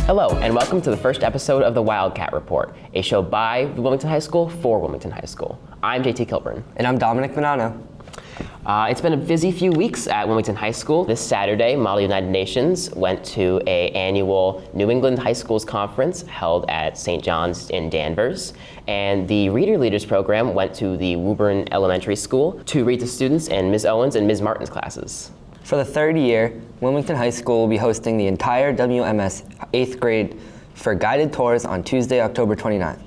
Hello, and welcome to the first episode of the Wildcat Report, a show by Wilmington High School for Wilmington High School. I'm JT Kilburn. And I'm Dominic Bonanno. It's been a busy few weeks at Wilmington High School. This Saturday, Model United Nations went to an annual New England High Schools Conference held at St. John's in Danvers. And the Reader Leaders program went to the Woburn Elementary School to read to students in Ms. Owens and Ms. Martin's classes. For the third year, Wilmington High School will be hosting the entire WMS 8th grade for guided tours on Tuesday, October 29th.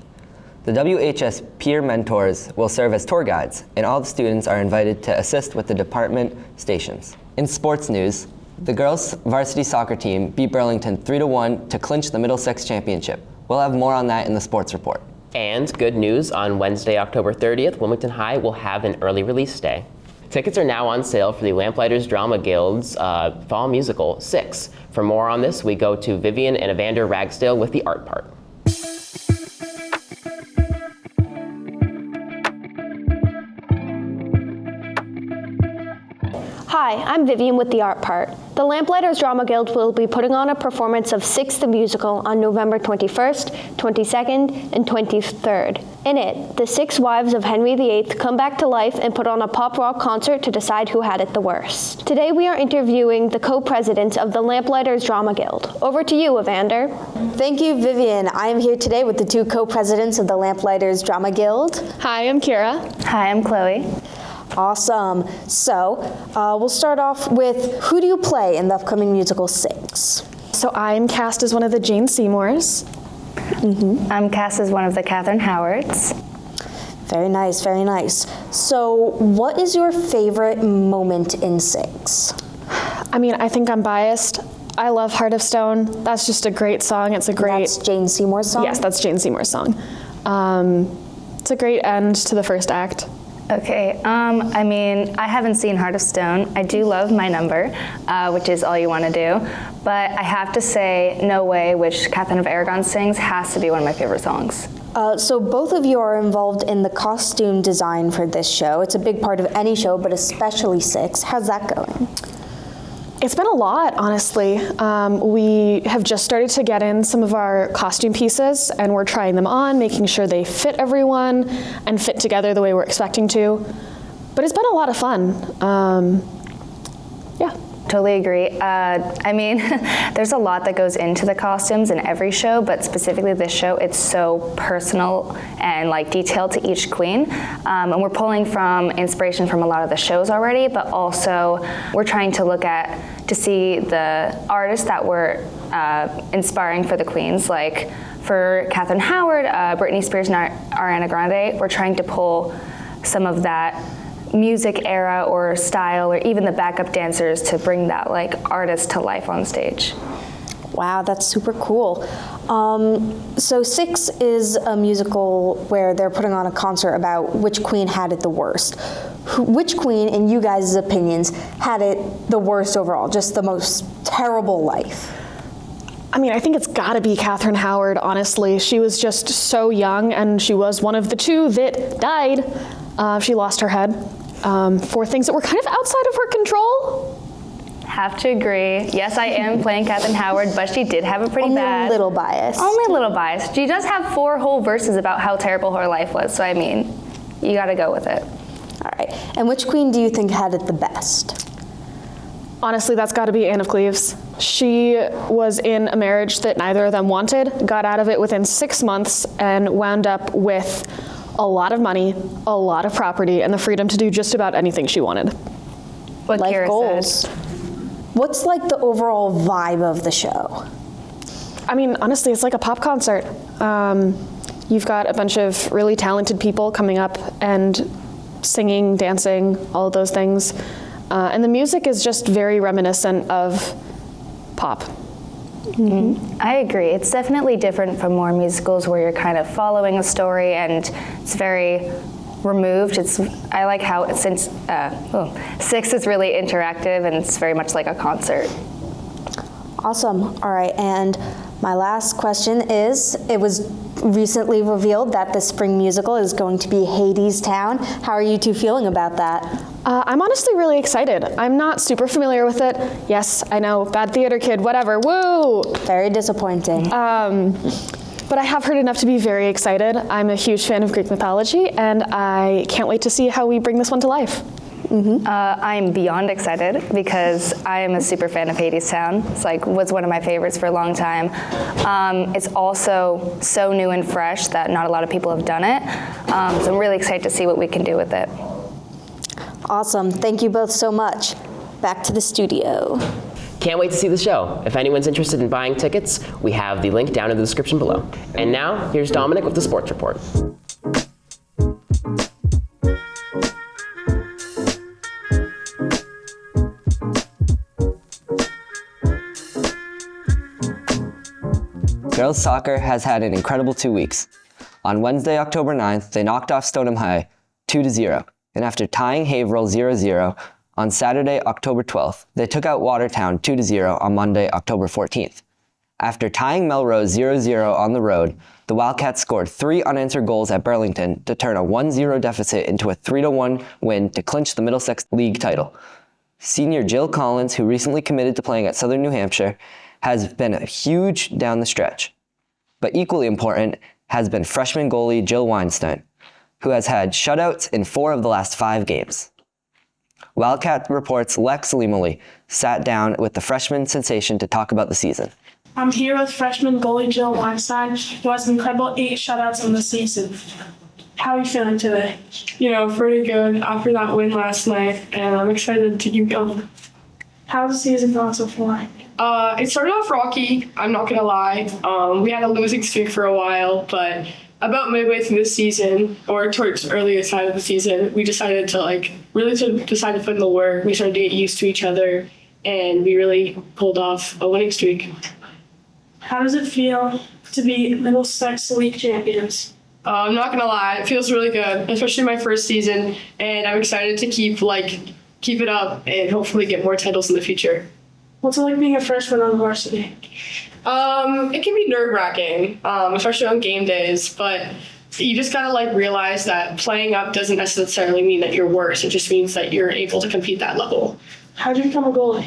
The WHS peer mentors will serve as tour guides, and all the students are invited to assist with the department stations. In sports news, the girls' varsity soccer team beat Burlington 3-1 to clinch the Middlesex Championship. We'll have more on that in the sports report. And good news, on Wednesday, October 30th, Wilmington High will have an early release day. Tickets are now on sale for the Lamplighters Drama Guild's fall musical, 6. For more on this, we go to Vivian and Evander Ragsdale with the art part. Hi, I'm Vivian with the art part. The Lamplighters Drama Guild will be putting on a performance of 6 the musical on November 21st, 22nd, and 23rd. In it, the 6 wives of Henry VIII come back to life and put on a pop rock concert to decide who had it the worst. Today we are interviewing the co-presidents of the Lamplighters Drama Guild. Over to you, Evander. Thank you, Vivian. I am here today with the 2 co-presidents of the Lamplighters Drama Guild. Hi, I'm Kira. Hi, I'm Chloe. Awesome. So, we'll start off with, who do you play in the upcoming musical 6? So I'm cast as one of the Jane Seymours. I'm cast as one of the Catherine Howards. Very nice, very nice. So, what is your favorite moment in 6? I mean, I think I'm biased. I love Heart of Stone. That's just a great song. It's a great... That's Jane Seymour's song? Yes, that's Jane Seymour's song. It's a great end to the first act. Okay, I mean, I haven't seen Heart of Stone. I do love My Number, which is All You Want to Do, but I have to say No Way, which Catherine of Aragon sings, has to be one of my favorite songs. So both of you are involved in the costume design for this show. It's a big part of any show, but especially 6. How's that going? It's been a lot, honestly. We have just started to get in some of our costume pieces, and we're trying them on, making sure they fit everyone and fit together the way we're expecting to. But it's been a lot of fun. Yeah. Totally agree. I mean, there's a lot that goes into the costumes in every show, but specifically this show, it's so personal and like detailed to each queen. And we're pulling from inspiration from a lot of the shows already, but also we're trying to look at, to see the artists that were inspiring for the queens. Like for Catherine Howard, Britney Spears, and Ariana Grande, we're trying to pull some of that music era or style, or even the backup dancers, to bring that like artist to life on stage. Wow, that's super cool. So 6 is a musical where they're putting on a concert about which queen had it the worst. Which queen, in you guys' opinions, had it the worst overall, just the most terrible life? I mean, I think it's gotta be Catherine Howard, honestly. She was just so young, and she was one of the 2 that died. She lost her head for things that were kind of outside of her control. Have to agree. Yes, I am playing Catherine Howard, but she did have a pretty bad... Only a little biased. Only a little biased. She does have 4 whole verses about how terrible her life was, so I mean, you gotta go with it. All right. And which queen do you think had it the best? Honestly, that's gotta be Anne of Cleves. She was in a marriage that neither of them wanted, got out of it within 6 months, and wound up with a lot of money, a lot of property, and the freedom to do just about anything she wanted. What Life Kira goals. said. What's like the overall vibe of the show? I mean, honestly, it's like a pop concert. You've got a bunch of really talented people coming up and singing, dancing, all of those things. And the music is just very reminiscent of pop. Mm-hmm. I agree. It's definitely different from more musicals where you're kind of following a story and it's very removed. I like how since 6 is really interactive and it's very much like a concert. Awesome. All right. And my last question is, it was recently revealed that the spring musical is going to be Hadestown. How are you 2 feeling about that? I'm honestly really excited. I'm not super familiar with it. Yes, I know, bad theater kid, whatever, woo! Very disappointing. But I have heard enough to be very excited. I'm a huge fan of Greek mythology, and I can't wait to see how we bring this one to life. I'm beyond excited because I am a super fan of Hadestown. It's was one of my favorites for a long time. It's also so new and fresh that not a lot of people have done it. So I'm really excited to see what we can do with it. Awesome. Thank you both so much. Back to the studio. Can't wait to see the show. If anyone's interested in buying tickets, we have the link down in the description below. And now, here's Dominic with the sports report. Girls soccer has had an incredible 2 weeks. On Wednesday, October 9th, they knocked off Stoneham High 2-0, and after tying Haverhill 0-0, on Saturday, October 12th, they took out Watertown 2-0 on Monday, October 14th. After tying Melrose 0-0 on the road, the Wildcats scored 3 unanswered goals at Burlington to turn a 1-0 deficit into a 3-1 win to clinch the Middlesex League title. Senior Jill Collins, who recently committed to playing at Southern New Hampshire, has been huge down the stretch. But equally important has been freshman goalie Jill Weinstein, who has had shutouts in 4 of the last 5 games. Wildcat reports Lex Limoli sat down with the freshman sensation to talk about the season. I'm here with freshman goalie Jill Weinstein, who has an incredible 8 shutouts in the season. How are you feeling today? Pretty good after that win last night, and I'm excited to keep going. How's the season gone so far? It started off rocky, I'm not gonna lie. We had a losing streak for a while, but about midway through the season, or towards earlier side of the season, we decided to decide to put in the work. We started to get used to each other, and we really pulled off a winning streak. How does it feel to be Middlesex League champions? I'm not gonna lie, it feels really good, especially my first season, and I'm excited to keep it up and hopefully get more titles in the future. What's it like being a freshman on varsity? It can be nerve-wracking, especially on game days, but you just gotta realize that playing up doesn't necessarily mean that you're worse. It just means that you're able to compete that level. How'd you become a goalie?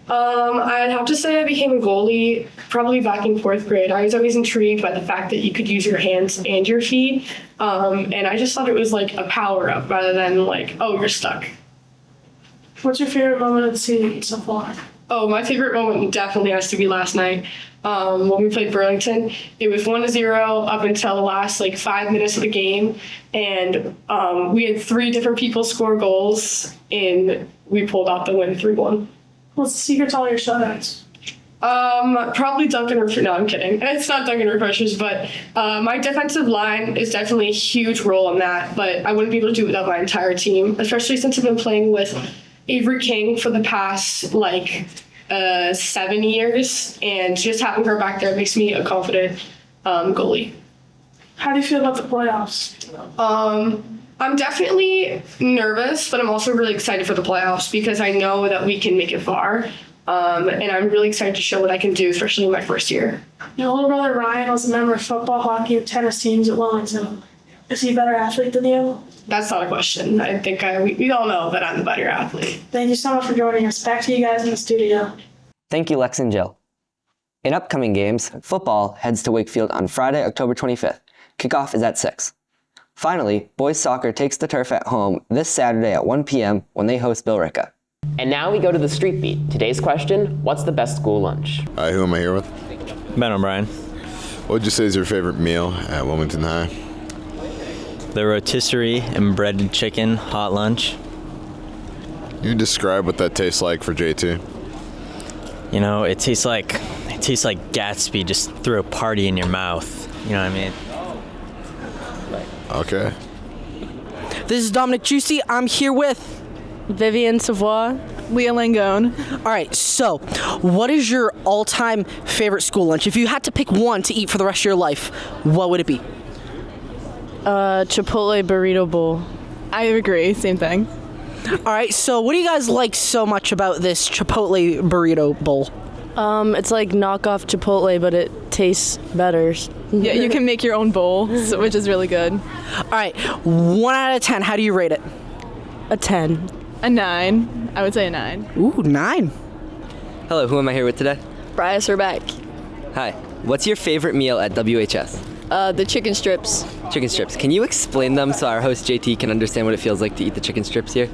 I'd have to say I became a goalie probably back in 4th grade. I was always intrigued by the fact that you could use your hands and your feet, and I just thought it was a power-up rather than oh, you're stuck. What's your favorite moment of the season so far? Oh, my favorite moment definitely has to be last night. When we played Burlington, it was 1-0 up until the last 5 minutes of the game, and we had 3 different people score goals, and we pulled out the win 3-1. What's the secret to all your shutouts? Probably Duncan Refreshers. No, I'm kidding. It's not Duncan Refreshers, but my defensive line is definitely a huge role in that, but I wouldn't be able to do it without my entire team, especially since I've been playing with Avery King for the past 7 years, and just having her back there makes me a confident goalie. How do you feel about the playoffs? I'm definitely nervous, but I'm also really excited for the playoffs because I know that we can make it far, and I'm really excited to show what I can do, especially in my first year. Your older brother Ryan was a member of football, hockey, and tennis teams at Wellington. Is he a better athlete than you? That's not a question. I think we all know that I'm the better athlete. Thank you so much for joining us. Back to you guys in the studio. Thank you, Lex and Jill. In upcoming games, football heads to Wakefield on Friday, October 25th. Kickoff is at 6. Finally, boys soccer takes the turf at home this Saturday at 1 p.m. when they host Billerica. And now we go to the street beat. Today's question, what's the best school lunch? Hi, who am I here with? Ben O'Brien. What would you say is your favorite meal at Wilmington High? The rotisserie and breaded chicken hot lunch. Can you describe what that tastes like for JT? It tastes like Gatsby just threw a party in your mouth. You know what I mean? Okay. This is Dominic Juicy. I'm here with Vivian Savoy. Leah Langone. All right, so what is your all-time favorite school lunch? If you had to pick one to eat for the rest of your life, what would it be? Chipotle burrito bowl. I agree, same thing. All right, so what do you guys like so much about this Chipotle burrito bowl? It's like knockoff Chipotle, but it tastes better. Yeah, you can make your own bowl, which is really good. All right, 1 out of 10, how do you rate it? A 10. A 9. I would say a 9. Ooh, 9. Hello, who am I here with today? Bryce, we're back. Hi. What's your favorite meal at WHS? The chicken strips. Chicken strips. Can you explain them so our host JT can understand what it feels like to eat the chicken strips here?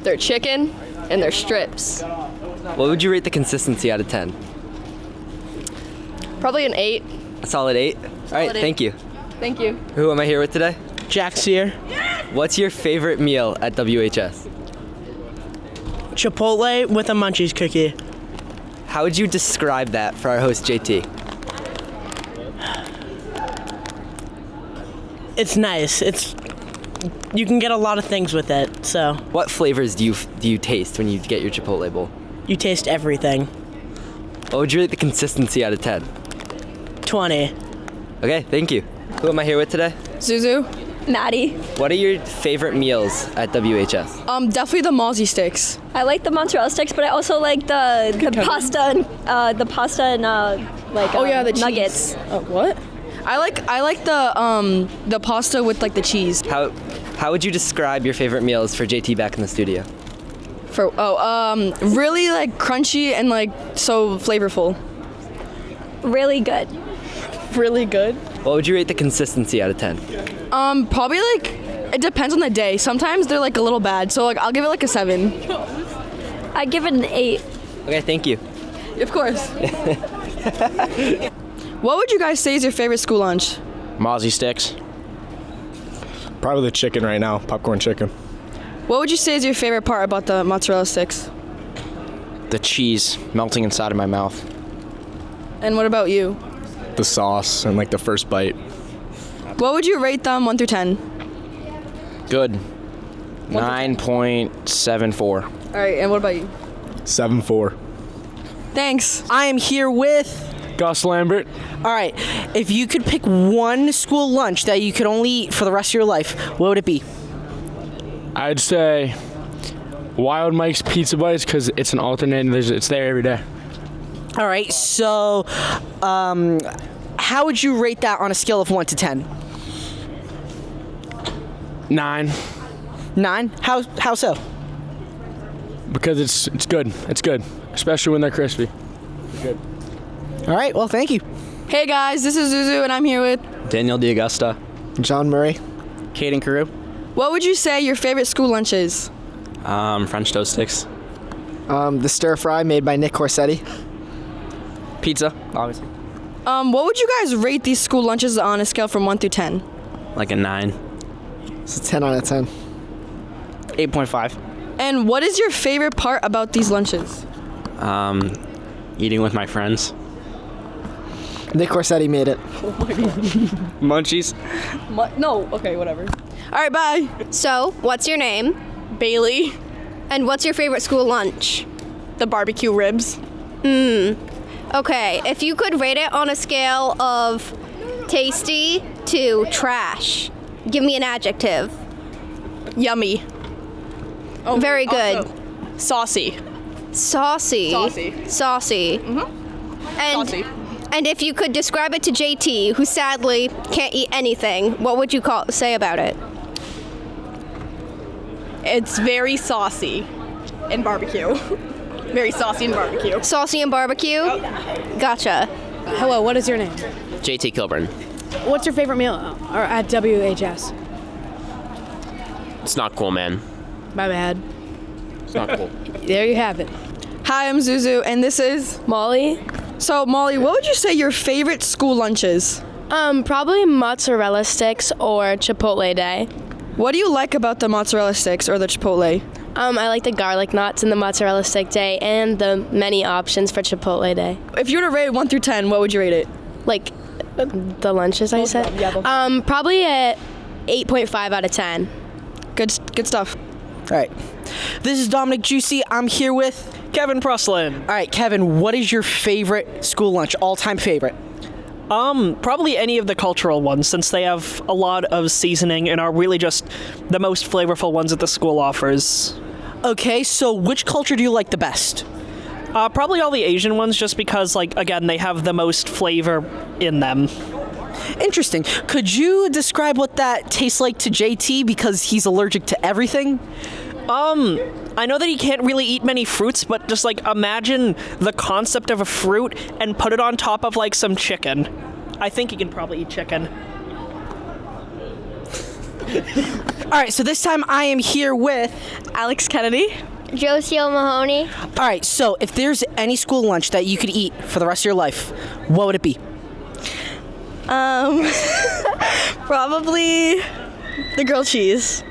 They're chicken and they're strips. What would you rate the consistency out of 10? Probably an 8. A solid 8? All right, 8. thank you. Thank you. Who am I here with today? Jack's here. What's your favorite meal at WHS? Chipotle with a munchies cookie. How would you describe that for our host JT? It's nice. You can get a lot of things with it. So What flavors do you taste when you get your Chipotle bowl? you taste everything. What would you rate the consistency out of 10? 20. Okay, thank you. Who am I here with today? Zuzu. Maddie. What are your favorite meals at WHS? Definitely the mozzie sticks. I like the mozzarella sticks, but I also like the pasta and the nuggets. Cheese. Oh, what? I like the pasta with like the cheese. How would you describe your favorite meals for JT back in the studio? Really like crunchy and like so flavorful. Really good. Really good. What would you rate the consistency out of 10? Probably like it depends on the day. Sometimes they're like a little bad, so like I'll give it like a 7. I give it an 8. Okay, thank you. Of course. What would you guys say is your favorite school lunch? Mozzie sticks. Probably the chicken right now, popcorn chicken. What would you say is your favorite part about the mozzarella sticks? The cheese melting inside of my mouth. And what about you? The sauce and like the first bite. What would you rate them 1 through 10? Good. 9.74. All right, and what about you? 7.4. Thanks. I am here with Gus Lambert. All right. If you could pick one school lunch that you could only eat for the rest of your life, what would it be? I'd say Wild Mike's Pizza Bites because it's an alternate and it's there every day. All right. So, how would you rate that on a scale of 1 to 10? 9. 9? How so? Because it's good. It's good, especially when they're crispy. Good. All right. Well, thank you. Hey guys, this is Zuzu and I'm here with Daniel DiAugusta. John Murray. Caden Carew. What would you say your favorite school lunch is? French toast sticks. The stir fry made by Nick Corsetti. Pizza, obviously. What would you guys rate these school lunches on a scale from 1 through 10? Like a 9. It's a 10 out of 10. 8.5. And what is your favorite part about these lunches? Eating with my friends. Nick Corsetti made it. Munchies. No, okay, whatever. All right, bye. So, what's your name? Bailey. And what's your favorite school lunch? The barbecue ribs. Okay, if you could rate it on a scale of tasty to trash, give me an adjective. Yummy. Oh, Very good. Also, saucy. Saucy. Saucy. And Saucy. and if you could describe it to JT, who sadly can't eat anything, what would you say about it? It's very saucy and barbecue. Very saucy and barbecue. Saucy and barbecue? Gotcha. Hello, what is your name? JT Kilburn. What's your favorite meal at WHS? It's not cool, man. My bad. It's not cool. There you have it. Hi, I'm Zuzu, and this is Molly? So, Molly, what would you say your favorite school lunch is? Probably mozzarella sticks or Chipotle day. What do you like about the mozzarella sticks or the Chipotle? I like the garlic knots in the mozzarella stick day and the many options for Chipotle day. If you were to rate it 1 through 10, what would you rate it? Like the lunches I said? Yeah, probably a 8.5 out of 10. Good stuff. All right. This is Dominic Juicy. I'm here with Kevin Pruslin. All right, Kevin, what is your favorite school lunch, all-time favorite? Probably any of the cultural ones, since they have a lot of seasoning and are really just the most flavorful ones that the school offers. Okay, so which culture do you like the best? Probably all the Asian ones, just because, again, they have the most flavor in them. Interesting. Could you describe what that tastes like to JT, because he's allergic to everything? I know that he can't really eat many fruits, but just like imagine the concept of a fruit and put it on top of like some chicken. I think he can probably eat chicken. All right, so this time I am here with Alex Kennedy. Josie O'Mahony. All right, so if there's any school lunch that you could eat for the rest of your life, what would it be? Probably the grilled cheese.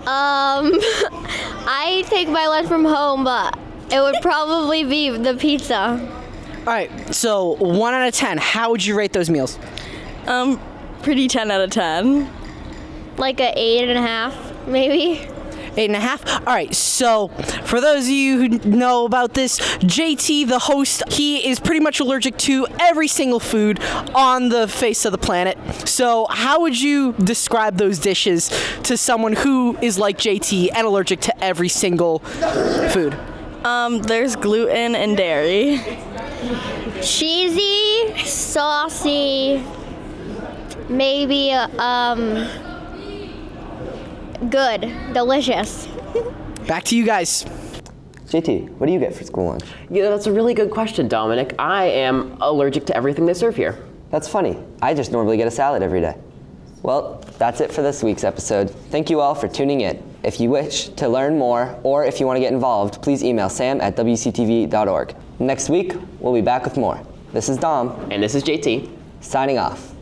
I take my lunch from home, but it would probably be the pizza. All right, so 1 out of 10, how would you rate those meals? Pretty 10 out of 10. Like a 8.5, maybe. 8.5? All right, so for those of you who know about this, JT, the host, he is pretty much allergic to every single food on the face of the planet. So how would you describe those dishes to someone who is like JT and allergic to every single food? There's gluten and dairy. Cheesy, saucy, maybe good, delicious. Back to you guys. JT, what do you get for school lunch? Yeah, that's a really good question, Dominic. I am allergic to everything they serve here. That's funny. I just normally get a salad every day. Well, that's it for this week's episode. Thank you all for tuning in. If you wish to learn more, or if you want to get involved, please email sam@wctv.org. Next week, we'll be back with more. This is Dom. And this is JT. Signing off.